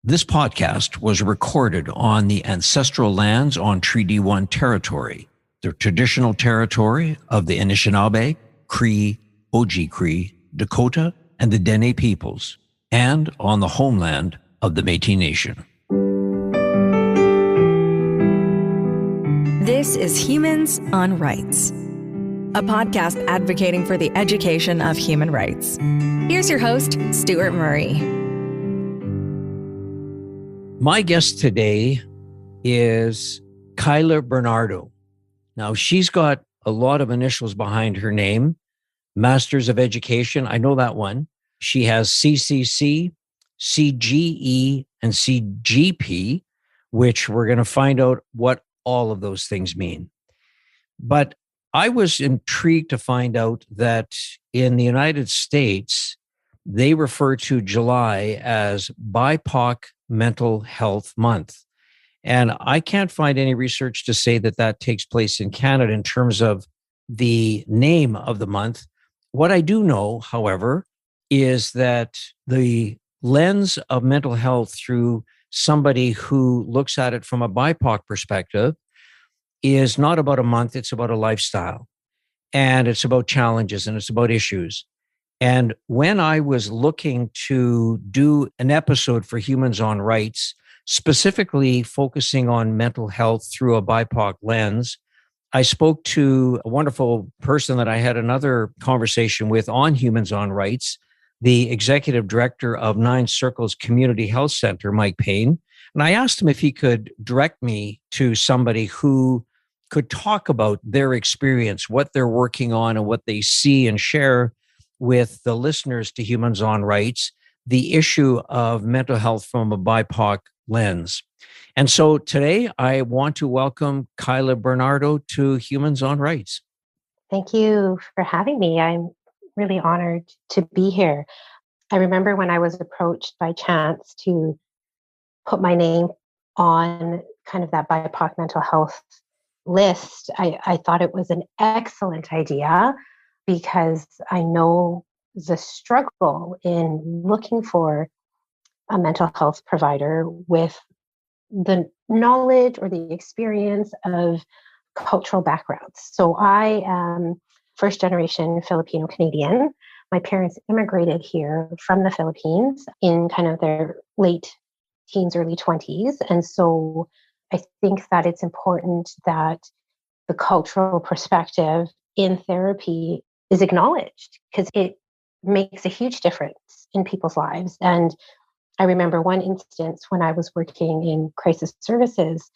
This podcast was recorded on the ancestral lands on Treaty 1 territory, the traditional territory of the Anishinaabe, Cree, Oji-Cree, Dakota, and the Dene peoples, and on the homeland of the Métis Nation. This is Humans on Rights, a podcast advocating for the education of human rights. Here's your host, Stuart Murray. My guest today is Kyla Bernardo. Now, she's got a lot of initials behind her name. Masters of Education, I know that one. She has CCC, CGE, and CGP, which we're going to find out what all of those things mean. But I was intrigued to find out that in the United States, they refer to July as BIPOC Mental Health Month. And I can't find any research to say that that takes place in Canada in terms of the name of the month. What I do know, however, is that the lens of mental health through somebody who looks at it from a BIPOC perspective is not about a month, it's about a lifestyle. And it's about challenges and it's about issues. And when I was looking to do an episode for Humans on Rights, specifically focusing on mental health through a BIPOC lens, I spoke to a wonderful person that I had another conversation with on Humans on Rights, the executive director of Nine Circles Community Health Center, Mike Payne. And I asked him if he could direct me to somebody who could talk about their experience, what they're working on, and what they see and share with the listeners to Humans on Rights, the issue of mental health from a BIPOC lens. And so today I want to welcome Kyla Bernardo to Humans on Rights. Thank you for having me. I'm really honored to be here. I remember when I was approached by chance to put my name on kind of that BIPOC mental health list, I thought it was an excellent idea because I know the struggle in looking for a mental health provider with the knowledge or the experience of cultural backgrounds. So I am first generation Filipino Canadian. My parents immigrated here from the Philippines in kind of their late teens, early 20s. And so I think that it's important that the cultural perspective in therapy is acknowledged because it makes a huge difference in people's lives. And I remember one instance when I was working in crisis services,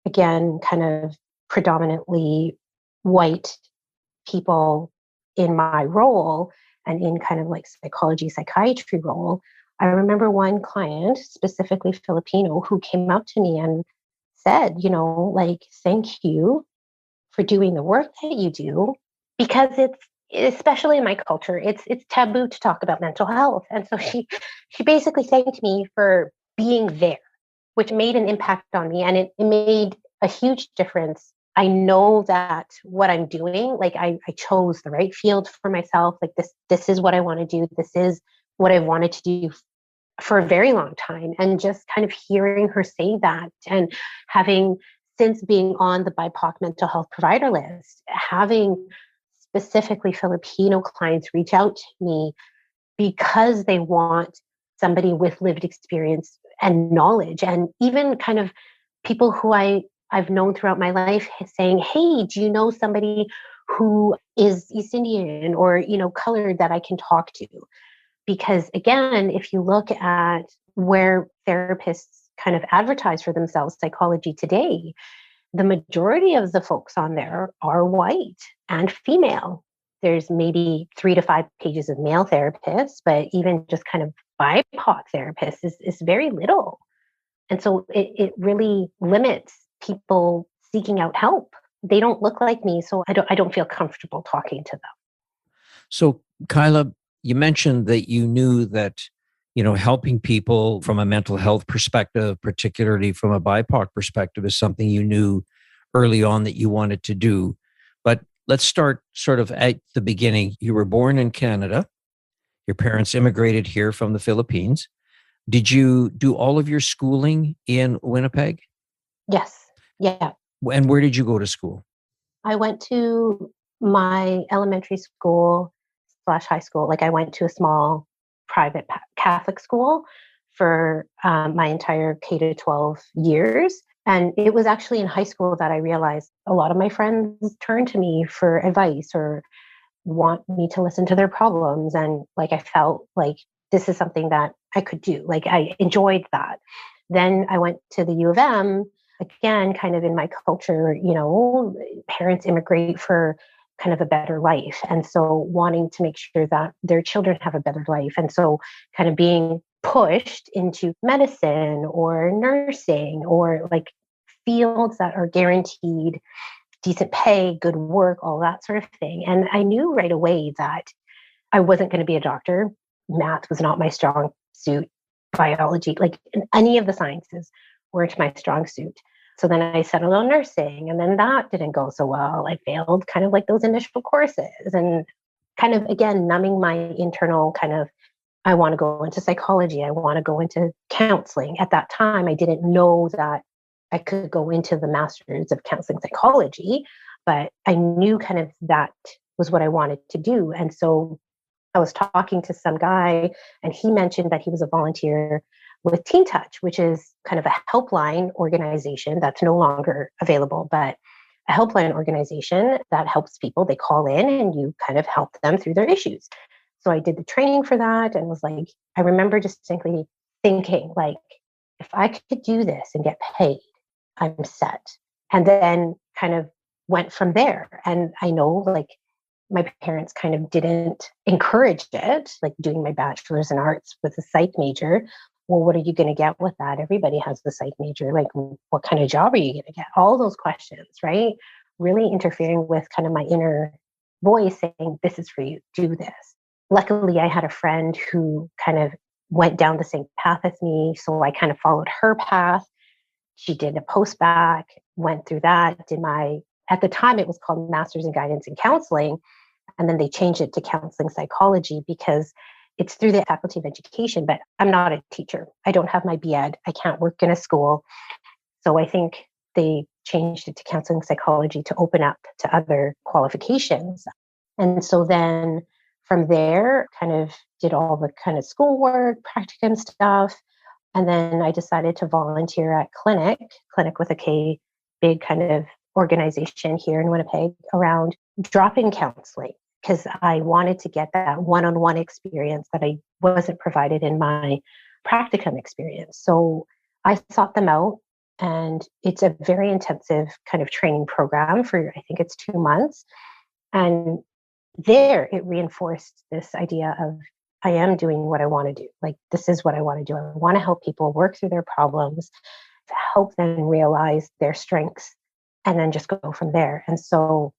again, kind of predominantly white people in my role and in kind of like psychology, psychiatry role. I remember one client, specifically Filipino, who came up to me and said, thank you for doing the work that you do, because it's, especially in my culture, it's taboo to talk about mental health. And so she basically thanked me for being there, which made an impact on me. And it made a huge difference. I know that what I'm doing, like I chose the right field for myself. Like this is what I want to do. This is what I've wanted to do for a very long time. And just kind of hearing her say that and having, since being on the BIPOC mental health provider list, having specifically Filipino clients reach out to me because they want somebody with lived experience and knowledge, and even kind of people who I've known throughout my life saying, hey, do you know somebody who is East Indian or, colored that I can talk to? Because again, if you look at where therapists kind of advertise for themselves, Psychology Today, the majority of the folks on there are white and female. There's maybe 3 to 5 pages of male therapists, but even just kind of BIPOC therapists is very little. And so it really limits people seeking out help. They don't look like me, so I don't feel comfortable talking to them. So Kyla, you mentioned that you knew that helping people from a mental health perspective, particularly from a BIPOC perspective, is something you knew early on that you wanted to do. But let's start sort of at the beginning. You were born in Canada. Your parents immigrated here from the Philippines. Did you do all of your schooling in Winnipeg? Yes. Yeah. And where did you go to school? I went to my elementary school slash high school. Like I went to a small private Catholic school for my entire K to 12 years. And it was actually in high school that I realized a lot of my friends turned to me for advice or want me to listen to their problems. And like I felt like this is something that I could do. Like I enjoyed that. Then I went to the U of M, again, kind of in my culture, parents immigrate for kind of a better life. And so wanting to make sure that their children have a better life. And so kind of being pushed into medicine or nursing or like fields that are guaranteed decent pay, good work, all that sort of thing. And I knew right away that I wasn't going to be a doctor. Math was not my strong suit. Biology, like any of the sciences, weren't my strong suit. So then I settled on nursing, and then that didn't go so well. I failed kind of like those initial courses and kind of, again, numbing my internal kind of, I want to go into psychology. I want to go into counseling. At that time, I didn't know that I could go into the master's of counseling psychology, but I knew kind of that was what I wanted to do. And so I was talking to some guy, and he mentioned that he was a volunteer with Teen Touch, which is kind of a helpline organization that's no longer available, but a helpline organization that helps people. They call in and you kind of help them through their issues. So I did the training for that and was like, I remember distinctly thinking, like, if I could do this and get paid, I'm set. And then kind of went from there. And I know, like, my parents kind of didn't encourage it, like doing my bachelor's in arts with a psych major. Well, what are you going to get with that? Everybody has the psych major. Like, what kind of job are you going to get? All those questions, right? Really interfering with kind of my inner voice saying, this is for you, do this. Luckily, I had a friend who kind of went down the same path as me. So I kind of followed her path. She did a post-bac, went through that, did at the time it was called Master's in Guidance and Counseling. And then they changed it to counseling psychology because it's through the Faculty of Education, but I'm not a teacher. I don't have my B.Ed. I can't work in a school. So I think they changed it to counseling psychology to open up to other qualifications. And so then from there, kind of did all the kind of schoolwork, practicum stuff. And then I decided to volunteer at Clinic with a K, big kind of organization here in Winnipeg around drop-in counseling, because I wanted to get that one-on-one experience that I wasn't provided in my practicum experience. So I sought them out, and it's a very intensive kind of training program for, I think it's 2 months. And there it reinforced this idea of, I am doing what I want to do. Like, this is what I want to do. I want to help people work through their problems, to help them realize their strengths, and then just go from there. And so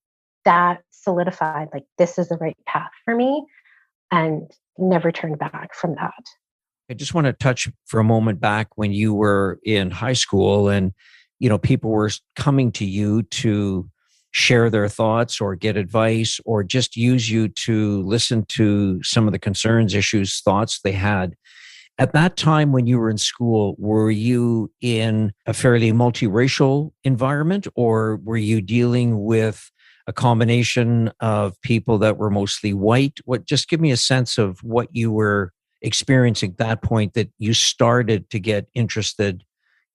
that solidified, like, this is the right path for me, and never turned back from that. I just want to touch for a moment back when you were in high school and, people were coming to you to share their thoughts or get advice or just use you to listen to some of the concerns, issues, thoughts they had. At that time when you were in school, were you in a fairly multiracial environment, or were you dealing with a combination of people that were mostly white? Just give me a sense of what you were experiencing at that point that you started to get interested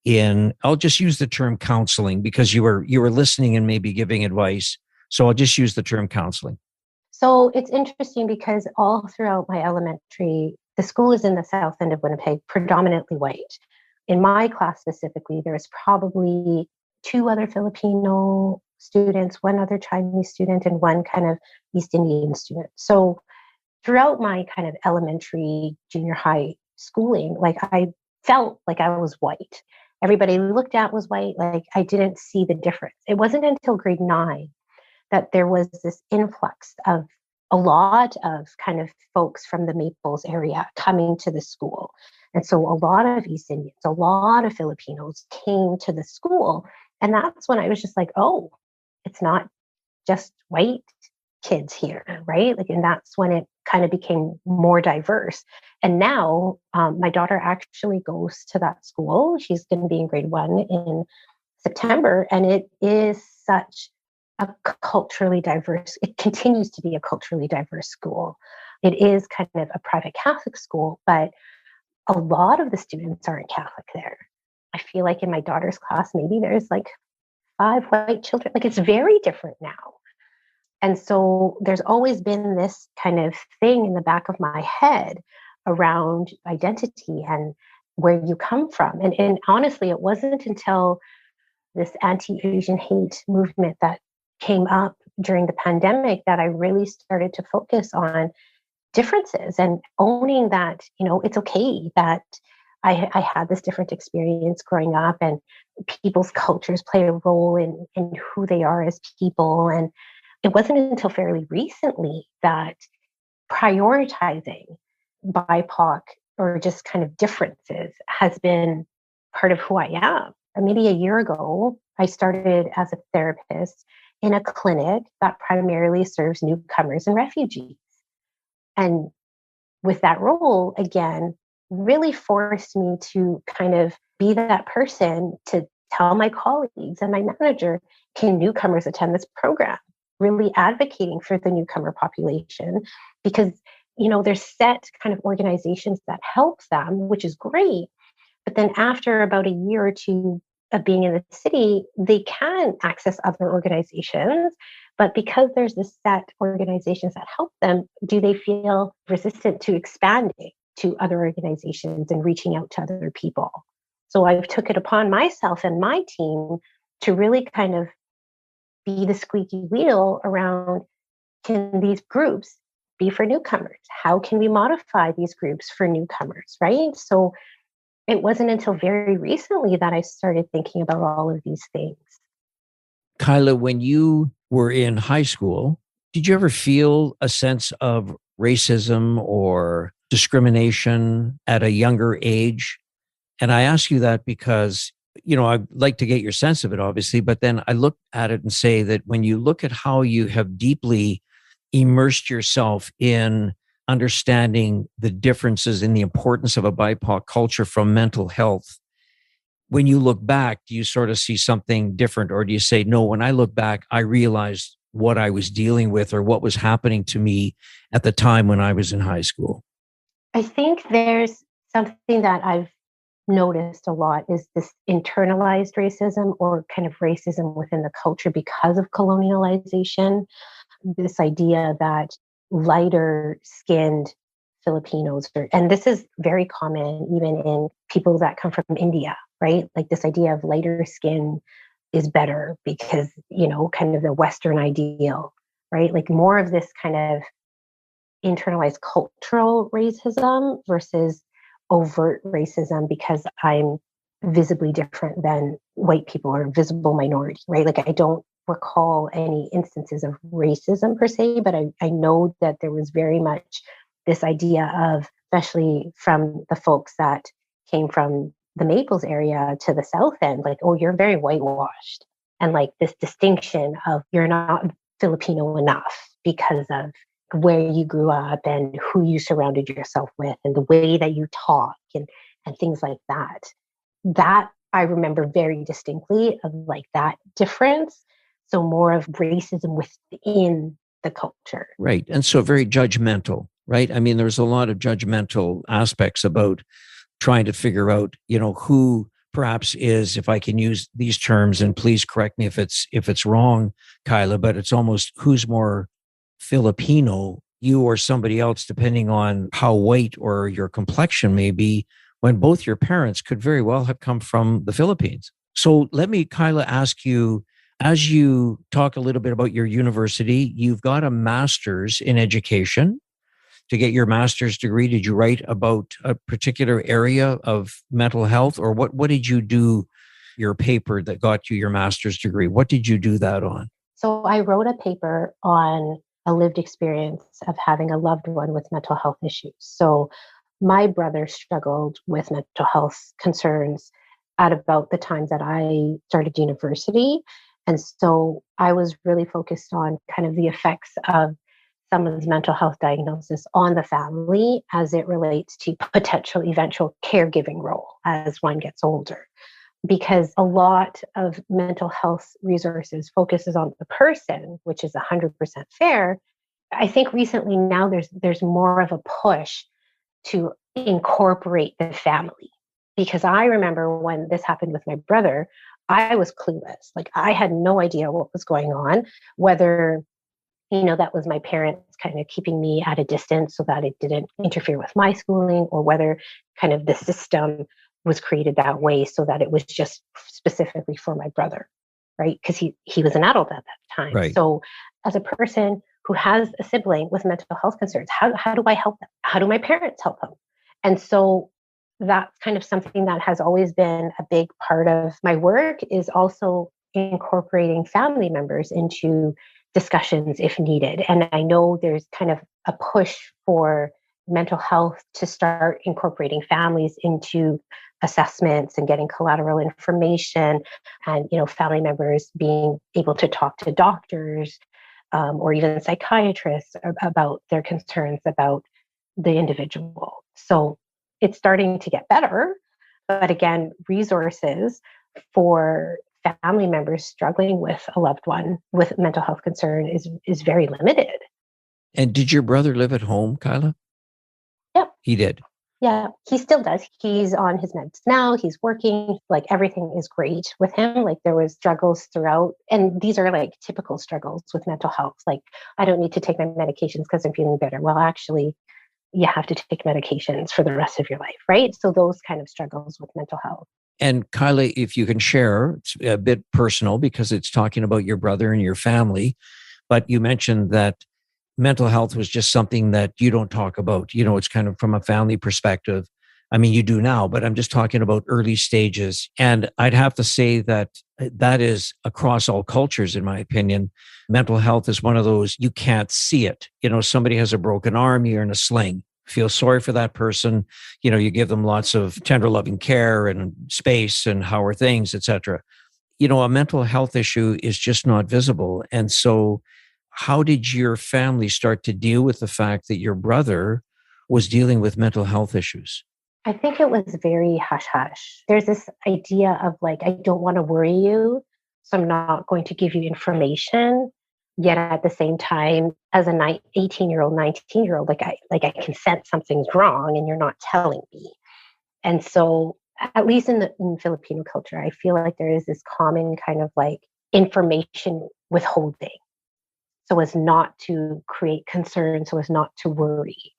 in. I'll just use the term counseling because you were listening and maybe giving advice. So I'll just use the term counseling. So it's interesting because all throughout my elementary, the school is in the south end of Winnipeg, predominantly white. In my class specifically, there was probably 2 other Filipino students, 1 other Chinese student, and 1 kind of East Indian student. So throughout my kind of elementary, junior high schooling, like, I felt like I was white. Everybody looked at was white. Like, I didn't see the difference. It wasn't until grade 9 that there was this influx of a lot of kind of folks from the Maples area coming to the school. And so a lot of East Indians, a lot of Filipinos came to the school. And that's when I was just like, oh, it's not just white kids here, right? Like, and that's when it kind of became more diverse. And now my daughter actually goes to that school. She's going to be in grade 1 in September, and it is such a culturally diverse, it continues to be a culturally diverse school. It is kind of a private Catholic school, but a lot of the students aren't Catholic there. I feel like in my daughter's class, maybe there's like 5 white children. Like, it's very different now. And so there's always been this kind of thing in the back of my head around identity and where you come from. And honestly, it wasn't until this anti-Asian hate movement that came up during the pandemic that I really started to focus on differences and owning that, it's okay that I had this different experience growing up, and people's cultures play a role in who they are as people. And it wasn't until fairly recently that prioritizing BIPOC or just kind of differences has been part of who I am. And maybe a year ago, I started as a therapist in a clinic that primarily serves newcomers and refugees. And with that role, again, really forced me to kind of be that person to tell my colleagues and my manager, can newcomers attend this program? Really advocating for the newcomer population, because, there's set kind of organizations that help them, which is great. But then after about a year or two of being in the city, they can access other organizations. But because there's this set organizations that help them, do they feel resistant to expanding to other organizations and reaching out to other people? So I've took it upon myself and my team to really kind of be the squeaky wheel around, can these groups be for newcomers? How can we modify these groups for newcomers, right? So it wasn't until very recently that I started thinking about all of these things. Kyla, when you were in high school, did you ever feel a sense of racism or discrimination at a younger age? And I ask you that because, I'd like to get your sense of it, obviously, but then I look at it and say that when you look at how you have deeply immersed yourself in understanding the differences in the importance of a BIPOC culture from mental health, when you look back, do you sort of see something different? Or do you say, no, when I look back, I realized what I was dealing with or what was happening to me at the time when I was in high school? I think there's something that I've noticed a lot is this internalized racism, or kind of racism within the culture because of colonialization. This idea that lighter skinned Filipinos, and this is very common even in people that come from India, right? Like this idea of lighter skin is better because, kind of the Western ideal, right? Like more of this kind of internalized cultural racism versus overt racism because I'm visibly different than white people or visible minority, right? Like I don't recall any instances of racism per se, but I know that there was very much this idea of, especially from the folks that came from the Maples area to the South End, like, oh, you're very whitewashed. And like this distinction of you're not Filipino enough because of where you grew up and who you surrounded yourself with and the way that you talk and things like that. That I remember very distinctly of like that difference. So more of racism within the culture. Right. And so very judgmental, right? I mean, there's a lot of judgmental aspects about trying to figure out, who perhaps is, if I can use these terms, and please correct me if it's wrong, Kyla, but it's almost who's more Filipino, you or somebody else, depending on how white or your complexion may be, when both your parents could very well have come from the Philippines. So let me, Kyla, ask you, as you talk a little bit about your university, you've got a master's in education. To get your master's degree, did you write about a particular area of mental health, or what did you do, your paper that got you your master's degree? What did you do that on? So I wrote a paper on a lived experience of having a loved one with mental health issues. So my brother struggled with mental health concerns at about the time that I started university. And so I was really focused on kind of the effects of someone's mental health diagnosis on the family as it relates to potential eventual caregiving role as one gets older. Because a lot of mental health resources focuses on the person, which is 100% fair. I think recently now there's more of a push to incorporate the family. Because I remember when this happened with my brother, I was clueless. Like I had no idea what was going on, whether that was my parents kind of keeping me at a distance so that it didn't interfere with my schooling, or whether kind of the system was created that way so that it was just specifically for my brother, right? Because he was an adult at that time. Right. So as a person who has a sibling with mental health concerns, how do I help them? How do my parents help them? And so that's kind of something that has always been a big part of my work, is also incorporating family members into discussions if needed. And I know there's kind of a push for mental health to start incorporating families into assessments and getting collateral information, and family members being able to talk to doctors or even psychiatrists about their concerns about the individual. So it's starting to get better, but again, resources for family members struggling with a loved one with mental health concern is very limited. And did your brother live at home, Kyla? Yep. He did. Yeah, he still does. He's on his meds now. He's working. Like everything is great with him. Like there was struggles throughout. And these are like typical struggles with mental health. Like I don't need to take my medications because I'm feeling better. Well, actually, you have to take medications for the rest of your life, right? So those kind of struggles with mental health. And Kyla, if you can share, it's a bit personal because it's talking about your brother and your family, but you mentioned that mental health was just something that you don't talk about. It's kind of from a family perspective. I mean, you do now, but I'm just talking about early stages. And I'd have to say that that is across all cultures, in my opinion. Mental health is one of those, you can't see it. Somebody has a broken arm, you're in a sling. Feel sorry for that person. You give them lots of tender loving care and space and how are things, etc. A mental health issue is just not visible. And so how did your family start to deal with the fact that your brother was dealing with mental health issues? I think it was very hush hush. There's this idea of like, I don't want to worry you, so I'm not going to give you information. Yet at the same time, as a 18-year-old, 19-year-old, like I can sense something's wrong and you're not telling me. And so at least in Filipino culture, I feel like there is this common kind of like information withholding, so as not to create concern, so as not to worry.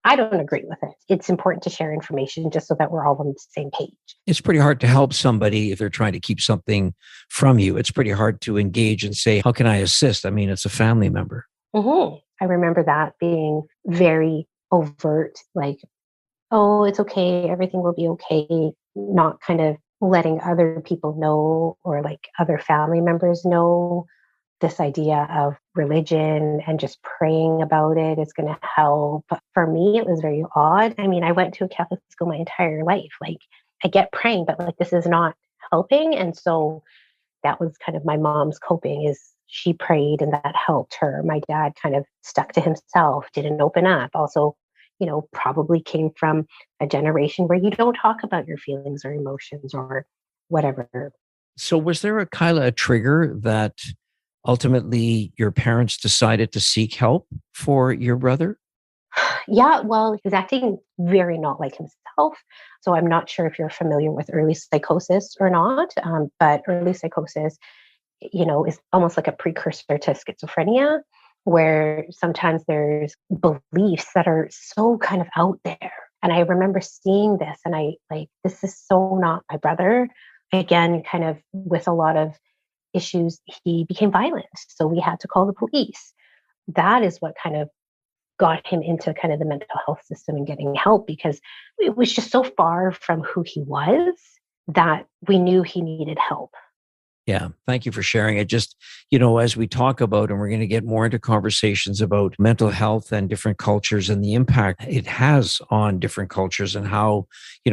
I don't agree with it. It's important to share information just so that we're all on the same page. It's pretty hard to help somebody if they're trying to keep something from you. It's pretty hard to engage and say, how can I assist? I mean, it's a family member. Mm-hmm. I remember that being very overt, like, oh, it's okay. Everything will be okay. Not kind of letting other people know, or like other family members know, this idea of religion and just praying about it is going to help. For me, it was very odd. I mean, I went to a Catholic school my entire life. Like I get praying, but like this is not helping. And so that was kind of my mom's coping, is she prayed and that helped her. My dad kind of stuck to himself, didn't open up. Also, probably came from a generation where you don't talk about your feelings or emotions or whatever. So was there a trigger that ultimately your parents decided to seek help for your brother? Yeah, well, he's acting very not like himself. So I'm not sure if you're familiar with early psychosis or not, but early psychosis, is almost like a precursor to schizophrenia, where sometimes there's beliefs that are so kind of out there. And I remember seeing this and I like, this is so not my brother. Again, kind of with a lot of issues, he became violent. So we had to call the police. That is what kind of got him into kind of the mental health system and getting help, because it was just so far from who he was that we knew he needed help. Yeah. Thank you for sharing it. Just, as we talk about, and we're going to get more into conversations about mental health and different cultures and the impact it has on different cultures, and how,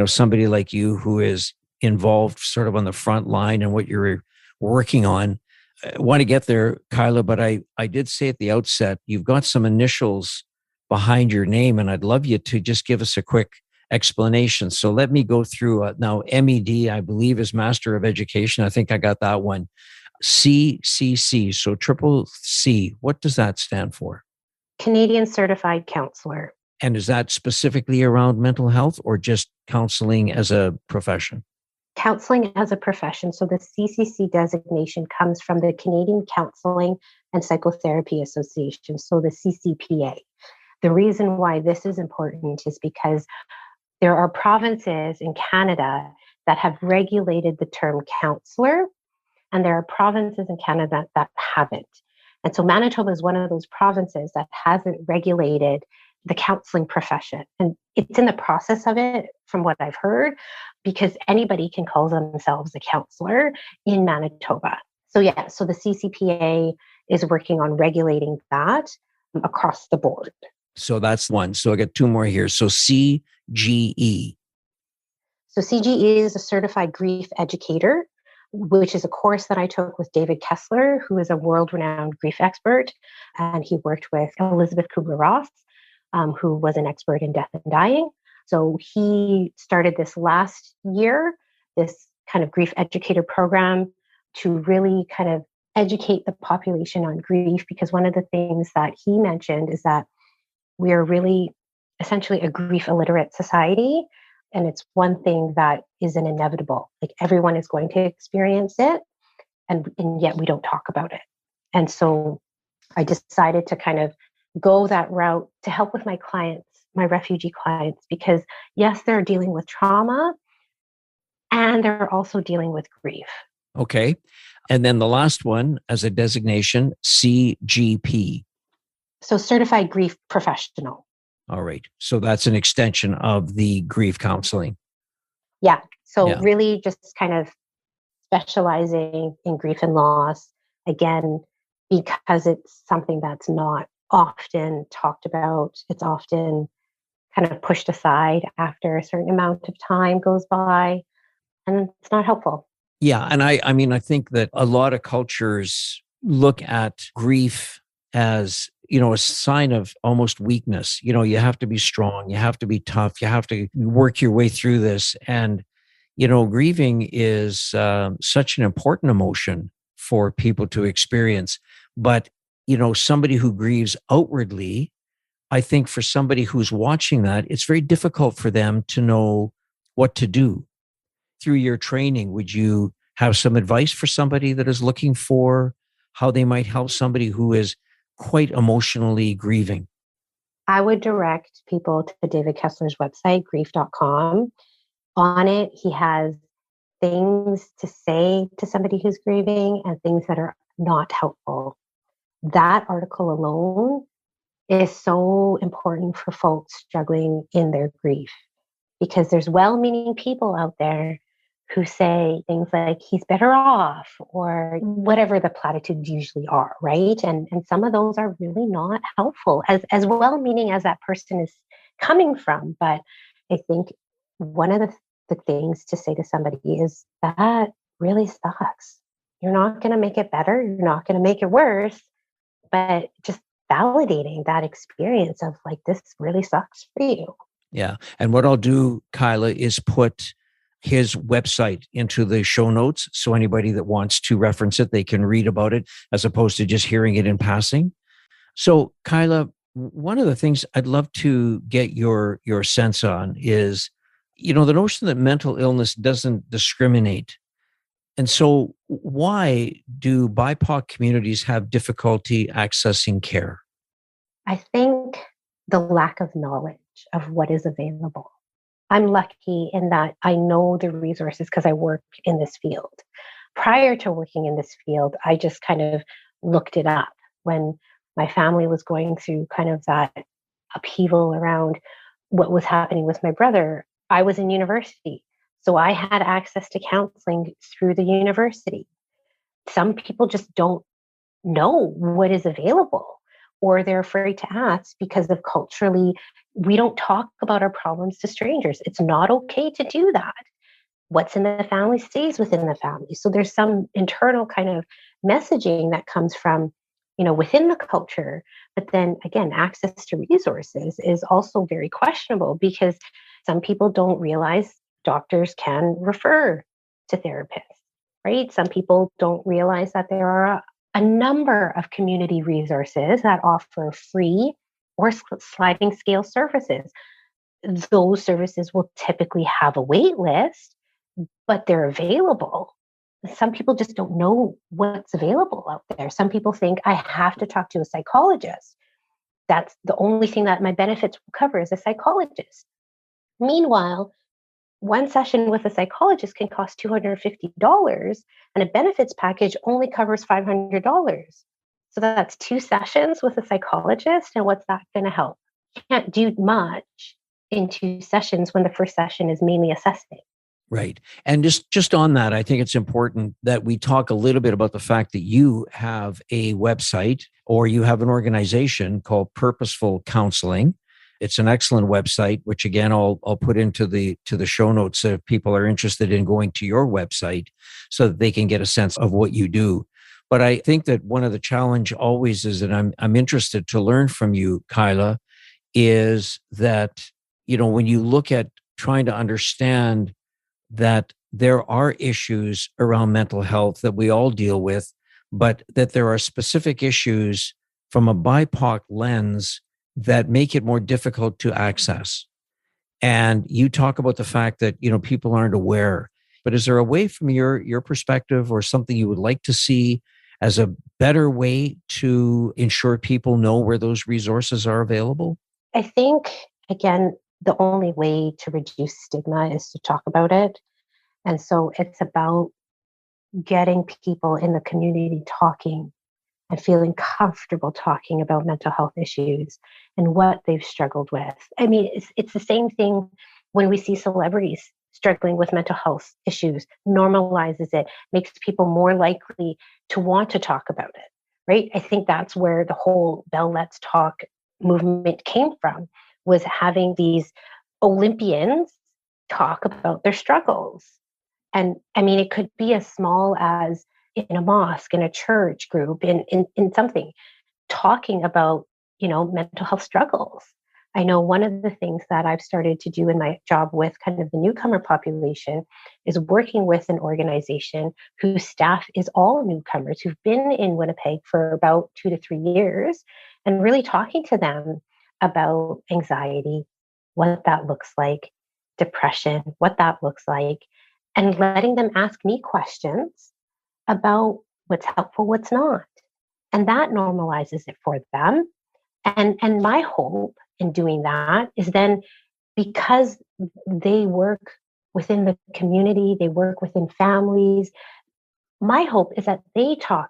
somebody like you who is involved sort of on the front line and what you're working on, I want to get there, Kyla, but I did say at the outset, you've got some initials behind your name, and I'd love you to just give us a quick explanation. So let me go through now. M.Ed, I believe, is Master of Education. I think I got that one. CCC, so triple C. What does that stand for? Canadian Certified Counselor. And is that specifically around mental health or just counseling as a profession? Counseling as a profession. So the CCC designation comes from the Canadian Counseling and Psychotherapy Association, so the CCPA. The reason why this is important is because there are provinces in Canada that have regulated the term counselor, and there are provinces in Canada that haven't. And so Manitoba is one of those provinces that hasn't regulated the counseling profession. And it's in the process of it, from what I've heard, because anybody can call themselves a counselor in Manitoba. So yeah, so the CCPA is working on regulating that across the board. So that's one. So I got two more here. So CGE. So CGE is a certified grief educator, which is a course that I took with David Kessler, who is a world-renowned grief expert. And he worked with Elizabeth Kubler-Ross, who was an expert in death and dying. So he started this last year, this kind of grief educator program to really kind of educate the population on grief, because one of the things that he mentioned is that we are really essentially a grief illiterate society. And it's one thing that is an inevitable. Like everyone is going to experience it, and yet we don't talk about it. And so I decided to kind of go that route to help with my clients, my refugee clients, because yes, they're dealing with trauma and they're also dealing with grief. Okay. And then the last one as a designation, CGP. So Certified Grief Professional. All right. So that's an extension of the grief counseling. Yeah. So really just kind of specializing in grief and loss, again, because it's something that's not often talked about. It's often kind of pushed aside after a certain amount of time goes by, and it's not helpful. Yeah. And I mean, I think that a lot of cultures look at grief as, a sign of almost weakness. You have to be strong, you have to be tough, you have to work your way through this. And, grieving is such an important emotion for people to experience. But, somebody who grieves outwardly, I think for somebody who's watching that, it's very difficult for them to know what to do. Through your training, would you have some advice for somebody that is looking for how they might help somebody who is quite emotionally grieving? I would direct people to David Kessler's website, grief.com. On it, he has things to say to somebody who's grieving and things that are not helpful. That article alone is so important for folks struggling in their grief, because there's well-meaning people out there who say things like he's better off, or whatever the platitudes usually are, right? And some of those are really not helpful, as well-meaning as that person is coming from. But I think one of the things to say to somebody is that really sucks. You're not going to make it better. You're not going to make it worse. But just validating that experience of like, this really sucks for you. Yeah. And what I'll do, Kyla, is put his website into the show notes. So anybody that wants to reference it, they can read about it as opposed to just hearing it in passing. So Kyla, one of the things I'd love to get your sense on is, the notion that mental illness doesn't discriminate. And so why do BIPOC communities have difficulty accessing care? I think the lack of knowledge of what is available. I'm lucky in that I know the resources because I work in this field. Prior to working in this field, I just kind of looked it up when my family was going through kind of that upheaval around what was happening with my brother. I was in university, so I had access to counseling through the university. Some people just don't know what is available, or they're afraid to ask because of culturally, we don't talk about our problems to strangers. It's not okay to do that. What's in the family stays within the family. So there's some internal kind of messaging that comes from, within the culture. But then again, access to resources is also very questionable because some people don't realize doctors can refer to therapists, right? Some people don't realize that there are a number of community resources that offer free or sliding scale services. Those services will typically have a wait list, but they're available. Some people just don't know what's available out there. Some people think I have to talk to a psychologist. That's the only thing that my benefits will cover is a psychologist. Meanwhile, one session with a psychologist can cost $250 and a benefits package only covers $500. So that's 2 sessions with a psychologist. And what's that going to help? You can't do much in 2 sessions when the first session is mainly assessing. Right. And just on that, I think it's important that we talk a little bit about the fact that you have a website or you have an organization called Purposeful Counselling. It's an excellent website, which again, I'll put into the show notes if people are interested in going to your website so that they can get a sense of what you do. But I think that one of the challenge always is that I'm interested to learn from you, Kyla, is that, when you look at trying to understand that there are issues around mental health that we all deal with, but that there are specific issues from a BIPOC lens that make it more difficult to access. And you talk about the fact that, people aren't aware, but is there a way from your perspective or something you would like to see as a better way to ensure people know where those resources are available? I think, again, the only way to reduce stigma is to talk about it. And so it's about getting people in the community talking and feeling comfortable talking about mental health issues and what they've struggled with. I mean, it's the same thing when we see celebrities struggling with mental health issues, normalizes it, makes people more likely to want to talk about it, right? I think that's where the whole Bell Let's Talk movement came from, was having these Olympians talk about their struggles. And I mean, it could be as small as in a mosque, in a church group, in something, talking about, mental health struggles. I know one of the things that I've started to do in my job with kind of the newcomer population is working with an organization whose staff is all newcomers who've been in Winnipeg for about 2 to 3 years, and really talking to them about anxiety, what that looks like, depression, what that looks like, and letting them ask me questions about what's helpful, what's not. And that normalizes it for them. And my hope in doing that is then, because they work within the community, they work within families, my hope is that they talk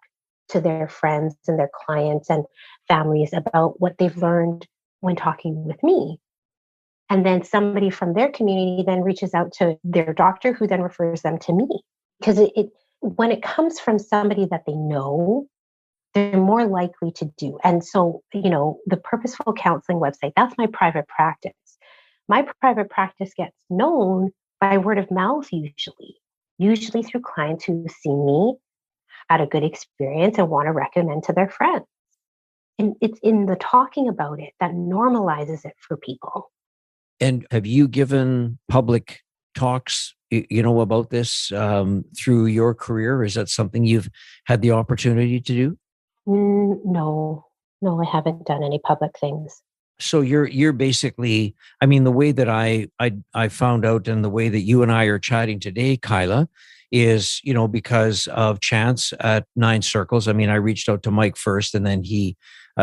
to their friends and their clients and families about what they've learned when talking with me. And then somebody from their community then reaches out to their doctor, who then refers them to me. Because when it comes from somebody that they know, they're more likely to do. And so, the Purposeful Counselling website, that's my private practice. My private practice gets known by word of mouth usually through clients who see me, had a good experience, and want to recommend to their friends. And it's in the talking about it that normalizes it for people. And have you given public talks, about this through your career? Is that something you've had the opportunity to do? No, I haven't done any public things. So you're basically, I mean, the way that I found out and the way that you and I are chatting today, Kyla, is, because of chance at Nine Circles. I mean, I reached out to Mike first, and then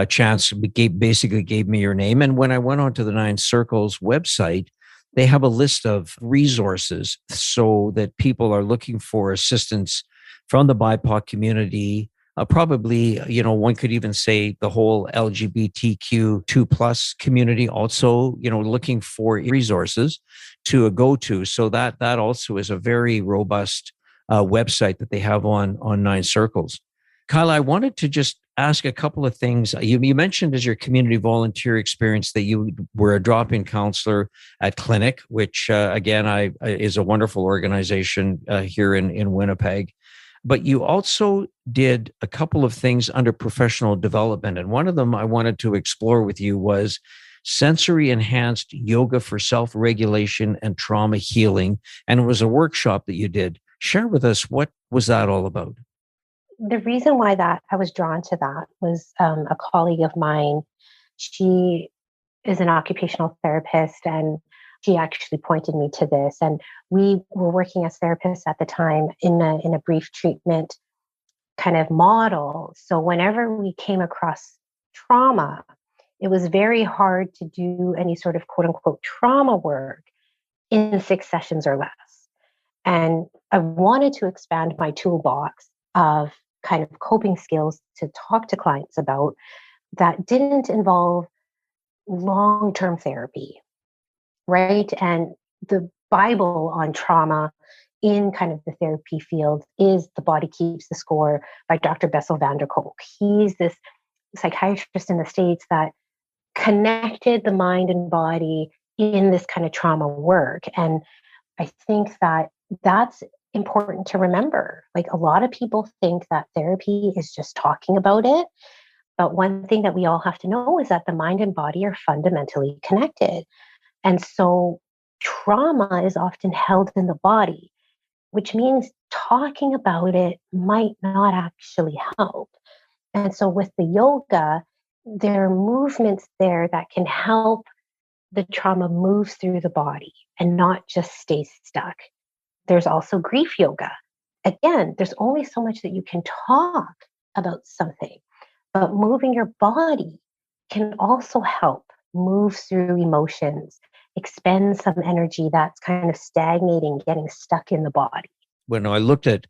Chance basically gave me your name. And when I went onto the Nine Circles website, they have a list of resources so that people are looking for assistance from the BIPOC community. Probably, one could even say the whole LGBTQ2+ community also, looking for resources to go to. So that also is a very robust website that they have on Nine Circles. Kyla, I wanted to just ask a couple of things. You mentioned as your community volunteer experience that you were a drop-in counselor at Clinic, which again is a wonderful organization here in Winnipeg. But you also did a couple of things under professional development. And one of them I wanted to explore with you was sensory enhanced yoga for self-regulation and trauma healing. And it was a workshop that you did. Share with us, what was that all about? The reason why that I was drawn to that was a colleague of mine. She is an occupational therapist, and she actually pointed me to this. And we were working as therapists at the time in a brief treatment kind of model. So whenever we came across trauma, it was very hard to do any sort of quote unquote trauma work in 6 sessions or less. And I wanted to expand my toolbox of kind of coping skills to talk to clients about that didn't involve long-term therapy, right? And the Bible on trauma in kind of the therapy field is The Body Keeps the Score by Dr. Bessel van der Kolk. He's this psychiatrist in the States that connected the mind and body in this kind of trauma work. And I think that that's important to remember. Like, a lot of people think that therapy is just talking about it. But one thing that we all have to know is that the mind and body are fundamentally connected. And so trauma is often held in the body, which means talking about it might not actually help. And so with the yoga, there are movements there that can help the trauma move through the body and not just stay stuck. There's also grief yoga. Again, there's only so much that you can talk about something, but moving your body can also help move through emotions, expend some energy that's kind of stagnating, getting stuck in the body. When I looked at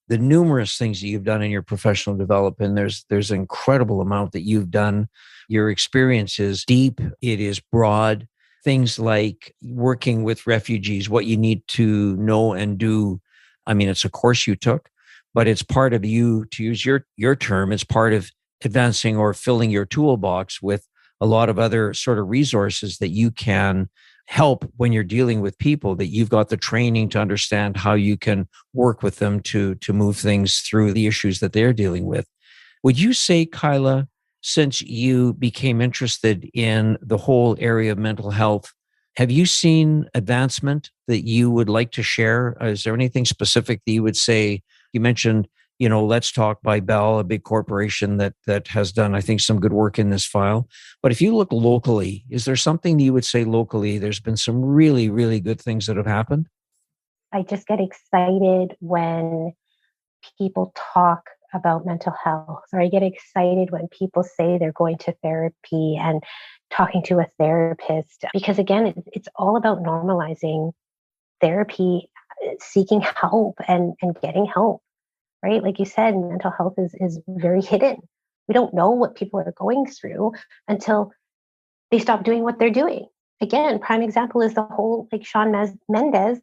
the numerous things that you've done in your professional development, there's an incredible amount that you've done. Your experience is deep, it is broad. Things like working with refugees, what you need to know and do. I mean, it's a course you took, but it's part of you, to use your term, it's part of advancing or filling your toolbox with a lot of other sort of resources that you can help when you're dealing with people, that you've got the training to understand how you can work with them to move things through the issues that they're dealing with. Would you say, Kyla, since you became interested in the whole area of mental health, have you seen advancement that you would like to share? Is there anything specific that you would say? You mentioned, Let's Talk by Bell, a big corporation that has done, I think, some good work in this file. But if you look locally, is there something that you would say locally, there's been some really, really good things that have happened? I just get excited when people talk about mental health, or I get excited when people say they're going to therapy and talking to a therapist, because again, it's all about normalizing therapy, seeking help and getting help, right? Like you said, mental health is very hidden. We don't know what people are going through until they stop doing what they're doing. Again, prime example is the whole like Shawn Mendes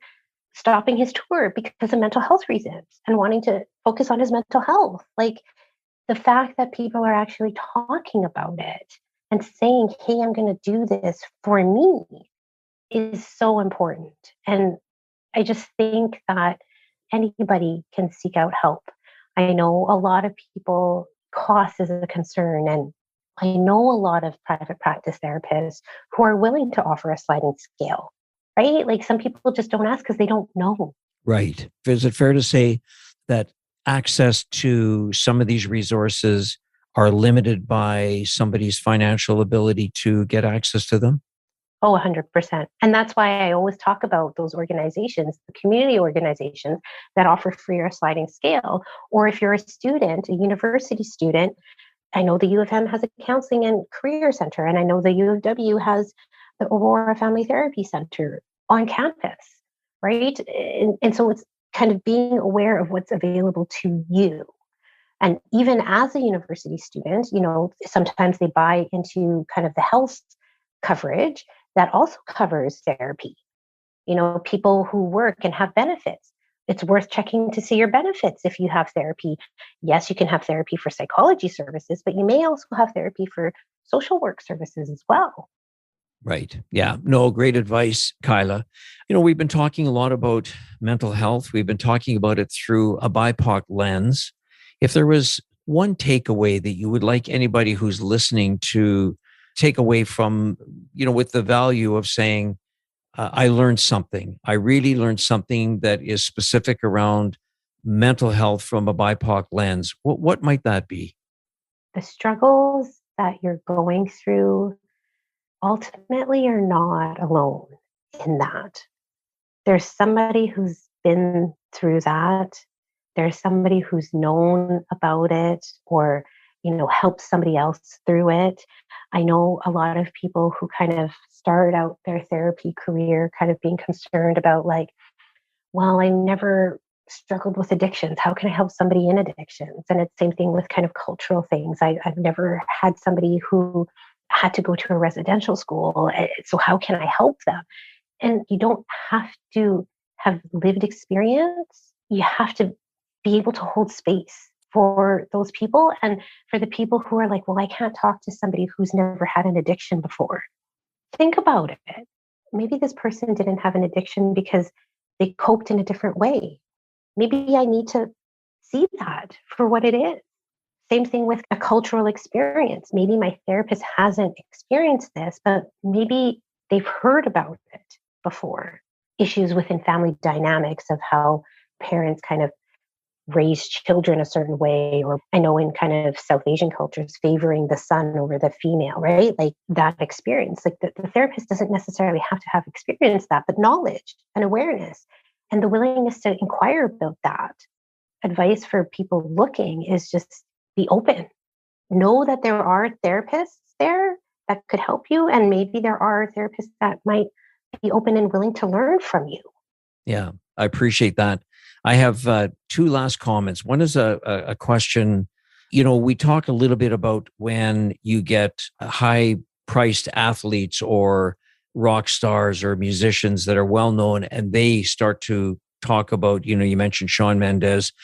stopping his tour because of mental health reasons and wanting to focus on his mental health. Like, the fact that people are actually talking about it and saying, hey, I'm going to do this for me is so important. And I just think that anybody can seek out help. I know a lot of people, cost is a concern, and I know a lot of private practice therapists who are willing to offer a sliding scale, right? Like, some people just don't ask because they don't know. Right. Is it fair to say that access to some of these resources are limited by somebody's financial ability to get access to them? Oh, 100%. And that's why I always talk about those organizations, the community organizations that offer free or sliding scale. Or if you're a student, a university student, I know the U of M has a counseling and career center, and I know the U of W has the Aurora Family Therapy Center on campus, right? And so it's kind of being aware of what's available to you. And even as a university student, sometimes they buy into kind of the health coverage that also covers therapy. People who work and have benefits, It's worth checking to see your benefits if you have therapy. Yes, you can have therapy for psychology services, but you may also have therapy for social work services as well. Right. Yeah. No, great advice, Kyla. We've been talking a lot about mental health. We've been talking about it through a BIPOC lens. If there was one takeaway that you would like anybody who's listening to take away from, with the value of saying, I learned something. I really learned something that is specific around mental health from a BIPOC lens. What might that be? The struggles that you're going through, ultimately, you're not alone in that. There's somebody who's been through that. There's somebody who's known about it or, helped somebody else through it. I know a lot of people who kind of start out their therapy career kind of being concerned about like, well, I never struggled with addictions. How can I help somebody in addictions? And it's the same thing with kind of cultural things. I've never had somebody who had to go to a residential school. So how can I help them? And you don't have to have lived experience. You have to be able to hold space for those people and for the people who are like, well, I can't talk to somebody who's never had an addiction before. Think about it. Maybe this person didn't have an addiction because they coped in a different way. Maybe I need to see that for what it is. Same thing with a cultural experience. Maybe my therapist hasn't experienced this, but maybe they've heard about it before. Issues within family dynamics of how parents kind of raise children a certain way, or I know in kind of South Asian cultures, favoring the son over the female, right? Like that experience, like the therapist doesn't necessarily have to have experienced that, but knowledge and awareness and the willingness to inquire about that. Advice for people looking is just be open. Know that there are therapists there that could help you, and maybe there are therapists that might be open and willing to learn from you. Yeah, I appreciate that. I have two last comments. One is a question. We talk a little bit about when you get high priced athletes or rock stars or musicians that are well known and they start to talk about, you mentioned Shawn Mendes,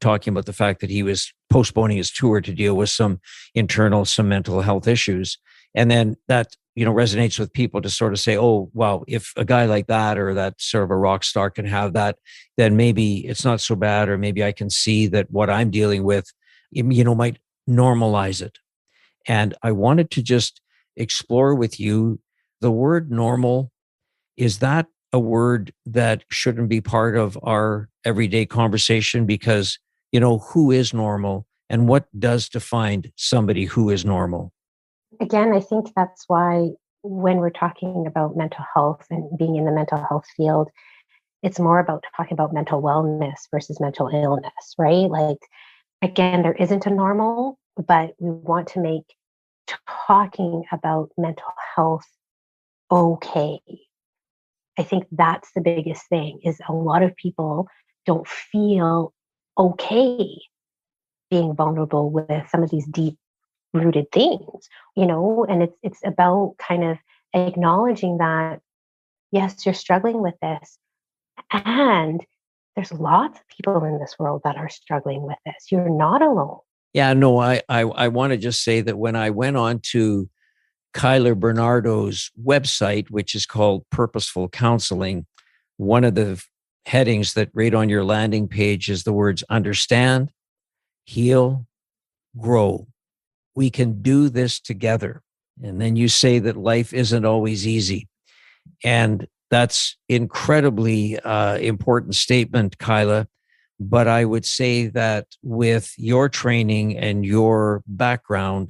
talking about the fact that he was postponing his tour to deal with some mental health issues. And then that, resonates with people to sort of say, oh, well, if a guy like that or that sort of a rock star can have that, then maybe it's not so bad. Or maybe I can see that what I'm dealing with, might normalize it. And I wanted to just explore with you the word normal. Is that a word that shouldn't be part of our everyday conversation? Because, who is normal and what does define somebody who is normal? Again, I think that's why when we're talking about mental health and being in the mental health field, it's more about talking about mental wellness versus mental illness, right? Like, again, there isn't a normal, but we want to make talking about mental health okay. I think that's the biggest thing is a lot of people don't feel okay being vulnerable with some of these deep rooted things, and it's about kind of acknowledging that, yes, you're struggling with this. And there's lots of people in this world that are struggling with this. You're not alone. Yeah, no, I want to just say that when I went on to Kyla Bernardo's website, which is called Purposeful Counselling, one of the headings that right on your landing page is the words understand, heal, grow. We can do this together. And then you say that life isn't always easy. And that's incredibly important statement, Kyla. But I would say that with your training and your background,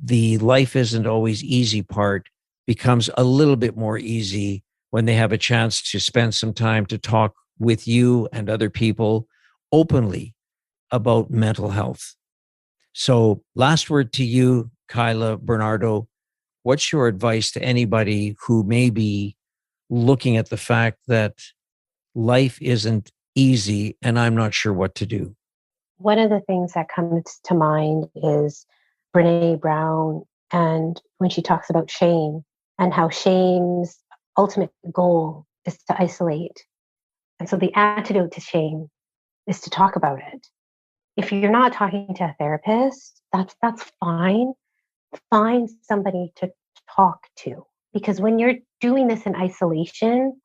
the life isn't always easy part becomes a little bit more easy when they have a chance to spend some time to talk with you and other people openly about mental health. So last word to you, Kyla Bernardo. What's your advice to anybody who may be looking at the fact that life isn't easy and I'm not sure what to do? One of the things that comes to mind is Brene Brown, and when she talks about shame and how shame's ultimate goal is to isolate And so the antidote to shame is to talk about it. If you're not talking to a therapist, that's fine. Find somebody to talk to. Because when you're doing this in isolation,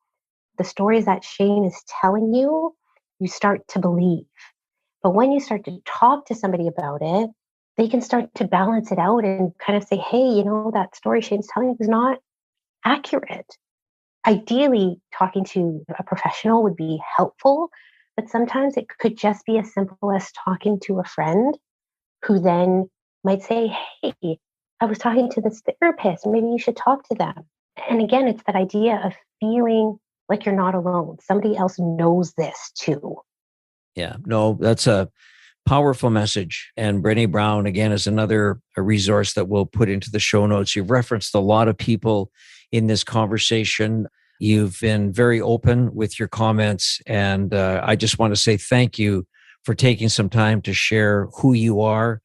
the stories that shame is telling you, you start to believe. But when you start to talk to somebody about it, they can start to balance it out and kind of say, hey, that story shame's telling you is not accurate. Ideally, talking to a professional would be helpful, but sometimes it could just be as simple as talking to a friend who then might say, hey, I was talking to this therapist, maybe you should talk to them. And again, it's that idea of feeling like you're not alone. Somebody else knows this too. Yeah, no, that's a powerful message. And Brené Brown, again, is another resource that we'll put into the show notes. You've referenced a lot of people in this conversation. You've been very open with your comments. And I just want to say thank you for taking some time to share who you are,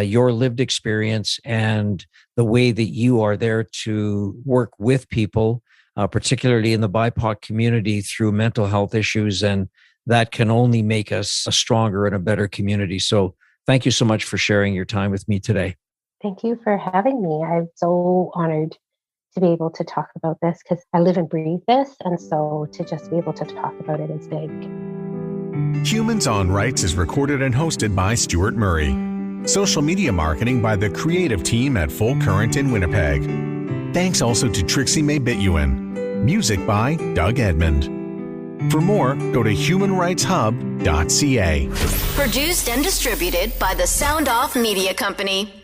your lived experience, and the way that you are there to work with people, particularly in the BIPOC community, through mental health issues. And that can only make us a stronger and a better community. So thank you so much for sharing your time with me today. Thank you for having me. I'm so honored to be able to talk about this because I live and breathe this. And so to just be able to talk about it is big. Humans on Rights is recorded and hosted by Stuart Murray. Social media marketing by the creative team at Full Current in Winnipeg. Thanks also to Trixie May Bituin. Music by Doug Edmond. For more, go to humanrightshub.ca. Produced and distributed by the Sound Off Media Company.